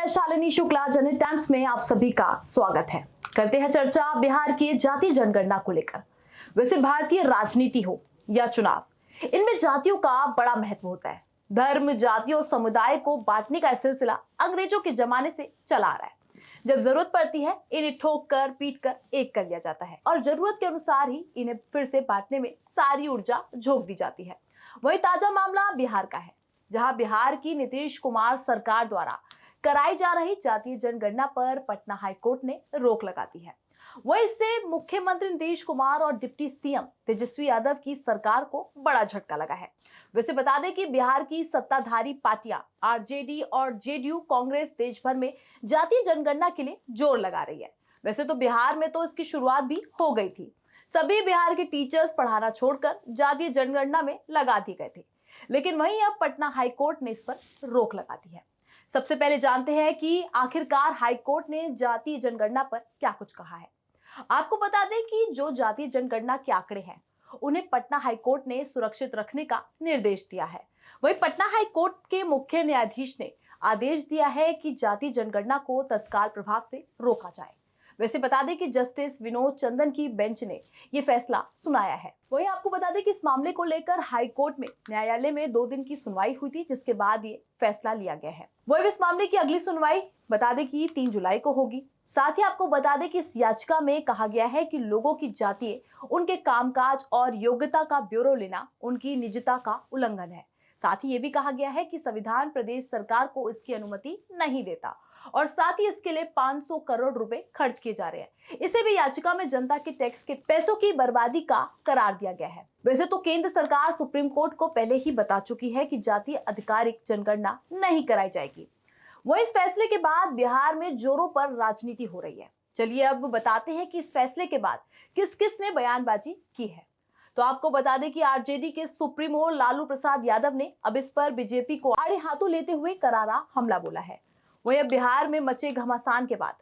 मैं शालिनी शुक्ला, जनहित टाइम्स में आप सभी का स्वागत है। करते हैं चर्चा बिहार की जातीय जनगणना को लेकर। वैसे भारतीय राजनीति हो या चुनाव, इनमें जातियों का बड़ा महत्व होता है। धर्म, जाति और समुदाय को बांटने का सिलसिला अंग्रेजों के जमाने से चला आ रहा है। जब जरूरत पड़ती है इन्हें ठोक कर पीट कर एक कर लिया जाता है और जरूरत के अनुसार ही इन्हें फिर से बांटने में सारी ऊर्जा झोंक दी जाती है। वही ताजा मामला बिहार का है, जहां बिहार की नीतीश कुमार सरकार द्वारा कराई जा रही जातीय जनगणना पर पटना हाईकोर्ट ने रोक लगा दी है। वह इससे मुख्यमंत्री नीतीश कुमार और डिप्टी सीएम तेजस्वी यादव की सरकार को बड़ा झटका लगा है। वैसे बता दें कि बिहार की सत्ताधारी पार्टियां आरजेडी और जेडीयू कांग्रेस देश भर में जातीय जनगणना के लिए जोर लगा रही है। वैसे तो बिहार में तो इसकी शुरुआत भी हो गई थी। सभी बिहार के टीचर्स पढ़ाना छोड़कर जातीय जनगणना में लगा दिए गए थे, लेकिन वहीं अब पटना हाईकोर्ट ने इस पर रोक लगा दी है। सबसे पहले जानते हैं कि आखिरकार हाईकोर्ट ने जातीय जनगणना पर क्या कुछ कहा है। आपको बता दें कि जो जातीय जनगणना के आंकड़े हैं, उन्हें पटना हाईकोर्ट ने सुरक्षित रखने का निर्देश दिया है। वहीं पटना हाईकोर्ट के मुख्य न्यायाधीश ने आदेश दिया है कि जातीय जनगणना को तत्काल प्रभाव से रोका जाए। वैसे बता दें कि जस्टिस विनोद चंदन की बेंच ने यह फैसला सुनाया है। वहीं आपको बता दें कि इस मामले को लेकर हाईकोर्ट में न्यायालय में 2 दिन की सुनवाई हुई थी, जिसके बाद ये फैसला लिया गया है। वही इस मामले की अगली सुनवाई बता दें कि 3 जुलाई को होगी। साथ ही आपको बता दें कि इस याचिका में कहा गया है कि लोगों की जातीय, उनके कामकाज और योग्यता का ब्यौरा लेना उनकी निजता का उल्लंघन है। साथ ही ये भी कहा गया है कि संविधान प्रदेश सरकार को इसकी अनुमति नहीं देता और साथ ही इसके लिए 500 करोड़ रुपए खर्च किए जा रहे हैं। इसे भी याचिका में जनता के टैक्स के पैसों की बर्बादी का करार दिया गया है। वैसे तो केंद्र सरकार सुप्रीम कोर्ट को पहले ही बता चुकी है कि जातीय आधिकारिक जनगणना नहीं कराई जाएगी। वहीं इस फैसले के बाद बिहार में जोरों पर राजनीति हो रही है। चलिए अब बताते हैं कि इस फैसले के बाद किस किस ने बयानबाजी की है। तो आपको बता दें कि आरजेडी के सुप्रीमो लालू प्रसाद यादव ने अब इस पर बीजेपी को आड़े हाथों लेते हुए करारा हमला बोला है। वहीं अब बिहार में मचे घमासान के बाद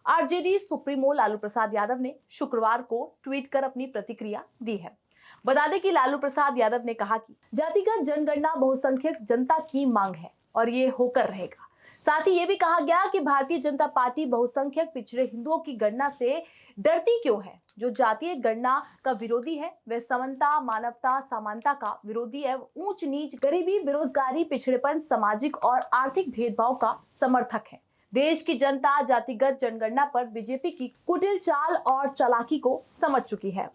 आरजेडी सुप्रीमो लालू प्रसाद यादव ने शुक्रवार को ट्वीट कर अपनी प्रतिक्रिया दी है। बता दें कि लालू प्रसाद यादव ने कहा कि जातिगत जनगणना बहुसंख्यक जनता की मांग है और ये होकर रहेगा। साथ ही ये भी कहा गया कि भारतीय जनता पार्टी बहुसंख्यक पिछड़े हिंदुओं की गणना से डरती क्यों है। जो जातीय गणना का विरोधी है वह समता, मानवता, समानता का विरोधी है। ऊंच नीच, गरीबी, बेरोजगारी, पिछड़ेपन, सामाजिक और आर्थिक भेदभाव का समर्थक है। देश की जनता जातिगत जनगणना पर बीजेपी की कुटिल चाल और चालाकी को समझ चुकी है।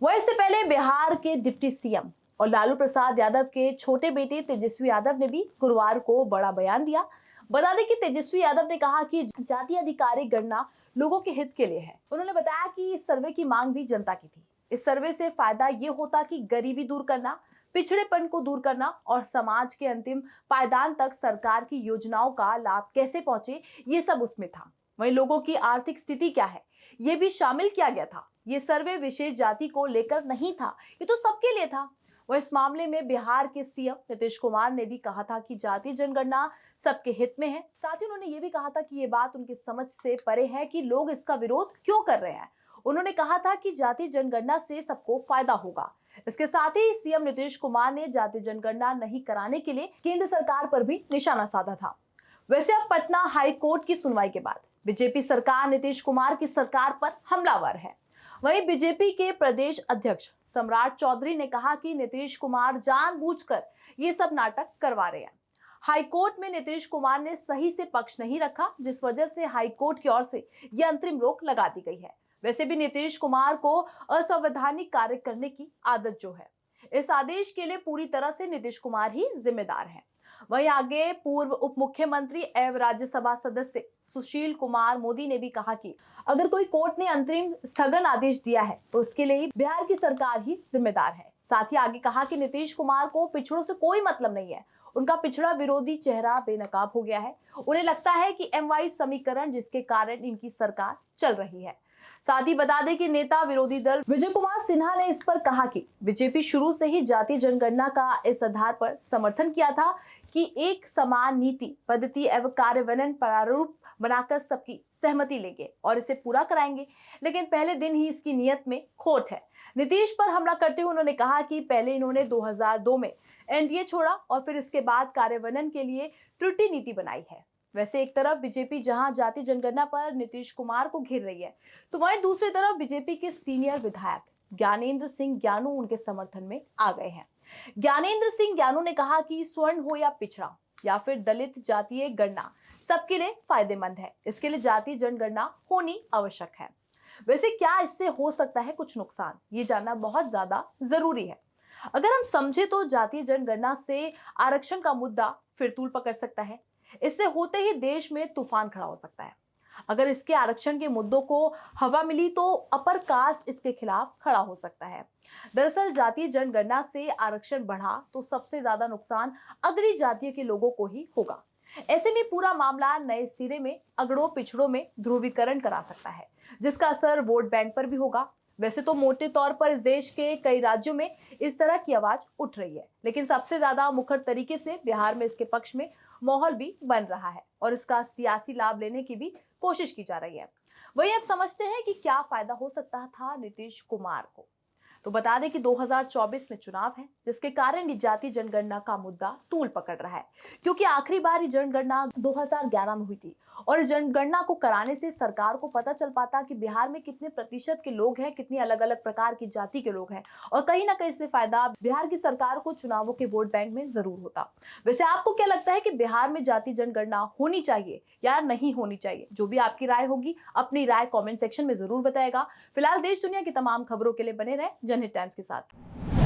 वह इससे पहले बिहार के डिप्टी सीएम और लालू प्रसाद यादव के छोटे बेटे तेजस्वी यादव ने भी गुरुवार को बड़ा बयान दिया। बता दें कि तेजस्वी यादव ने कहा कि जातीय आधिकारिक गणना लोगों के हित के लिए है। उन्होंने बताया कि इस सर्वे की मांग भी जनता की थी। इस सर्वे से फायदा ये होता कि गरीबी दूर करना, पिछड़ेपन को दूर करना और समाज के अंतिम पायदान तक सरकार की योजनाओं का लाभ कैसे पहुंचे, ये सब उसमें था। वहीं लोगों की आर्थिक स्थिति क्या है, ये भी शामिल किया गया था। ये सर्वे विशेष जाति को लेकर नहीं था, ये तो सबके लिए था। वह इस मामले में बिहार के सीएम नीतीश कुमार ने भी कहा था कि जातीय जनगणना सबके हित में है। साथ ही उन्होंने ये भी कहा था कि ये बात उनकी समझ से परे है कि लोग इसका विरोध क्यों कर रहे हैं। उन्होंने कहा था कि जातीय जनगणना से सबको फायदा होगा। इसके साथ ही सीएम नीतीश कुमार ने जातीय जनगणना नहीं कराने के लिए केंद्र सरकार पर भी निशाना साधा था। वैसे अब पटना हाई कोर्ट की सुनवाई के बाद बीजेपी सरकार नीतीश कुमार की सरकार पर हमलावर है। वहीं बीजेपी के प्रदेश अध्यक्ष सम्राट चौधरी ने कहा कि नीतीश कुमार जानबूझकर ये सब नाटक करवा रहे हैं। हाईकोर्ट में नीतीश कुमार ने सही से पक्ष नहीं रखा, जिस वजह से हाईकोर्ट की ओर से यह अंतरिम रोक लगा दी गई है। वैसे भी नीतीश कुमार को असंवैधानिक कार्य करने की आदत जो है, इस आदेश के लिए पूरी तरह से नीतीश कुमार ही जिम्मेदार है। वहीं आगे पूर्व उप मुख्यमंत्री एवं राज्यसभा सदस्य सुशील कुमार मोदी ने भी कहा कि अगर कोई कोर्ट ने अंतरिम स्थगन आदेश दिया है तो उसके लिए बिहार की सरकार ही जिम्मेदार है। साथ ही आगे कहा कि नीतीश कुमार को पिछड़ों से कोई मतलब नहीं है। उनका पिछड़ा विरोधी चेहरा बेनकाब हो गया है। उन्हें लगता है कि MY समीकरण जिसके कारण इनकी सरकार चल रही है। साथ ही बता दें कि नेता विरोधी दल विजय कुमार सिन्हा ने इस पर कहा कि बीजेपी शुरू से ही जातीय जनगणना का इस आधार पर समर्थन किया था कि एक समान नीति, पद्धति एवं कार्यान्वयन प्रारूप बनाकर सबकी सहमति लेंगे और इसे पूरा कराएंगे, लेकिन पहले दिन ही इसकी नीयत में खोट है। नीतीश पर हमला करते हुए उन्होंने कहा कि पहले इन्होंने 2002 में NDA छोड़ा और फिर इसके बाद कार्यान्वयन के लिए त्रुटि नीति बनाई है। वैसे एक तरफ बीजेपी जहां जाति जनगणना पर नीतीश कुमार को घेर रही है, तो वहीं दूसरी तरफ बीजेपी के सीनियर विधायक ज्ञानेंद्र सिंह ज्ञानू उनके समर्थन में आ गए हैं। ज्ञानेंद्र सिंह ज्ञानू ने कहा कि स्वर्ण हो या पिछड़ा या फिर दलित जातीय गणना सबके लिए फायदेमंद है। इसके लिए जातीय जनगणना होनी आवश्यक है। वैसे क्या इससे हो सकता है कुछ नुकसान, ये जानना बहुत ज्यादा जरूरी है। अगर हम समझे तो जातीय जनगणना से आरक्षण का मुद्दा फिर तूल पकड़ सकता है। इससे होते ही देश में तूफान खड़ा हो सकता है। अगर इसके आरक्षण के मुद्दों को हवा मिली तो अपर कास्ट इसके खिलाफ खड़ा हो सकता है। दरअसल जातीय जनगणना से आरक्षण बढ़ा तो सबसे ज्यादा नुकसान अगड़ी जातियों के लोगों को ही होगा। ऐसे में पूरा मामला नए सिरे में अगड़ों पिछड़ों में ध्रुवीकरण करा सकता है, जिसका असर वोट बैंक पर भी होगा। वैसे तो मोटे तौर पर इस देश के कई राज्यों में इस तरह की आवाज उठ रही है, लेकिन सबसे ज्यादा मुखर तरीके से बिहार में इसके पक्ष में माहौल भी बन रहा है और इसका सियासी लाभ लेने की भी कोशिश की जा रही है। वही अब समझते हैं कि क्या फायदा हो सकता था नीतीश कुमार को। तो बता दें कि 2024 में चुनाव है, जिसके कारण ये जाति जनगणना का मुद्दा तूल पकड़ रहा है, क्योंकि आखिरी बार ये जनगणना 2011 में हुई थी और इस जनगणना को कराने से सरकार को पता चल पाता कि बिहार में कितने प्रतिशत के लोग हैं, कितनी अलग अलग प्रकार की जाति के लोग हैं और कहीं ना कहीं इससे फायदा बिहार की सरकार को चुनावों के वोट बैंक में जरूर होता। वैसे आपको क्या लगता है कि बिहार में जाति जनगणना होनी चाहिए या नहीं होनी चाहिए? जो भी आपकी राय होगी अपनी राय कमेंट सेक्शन में जरूर बताएगा। फिलहाल देश दुनिया की तमाम खबरों के लिए बने रहे जनहित टाइम्स के साथ।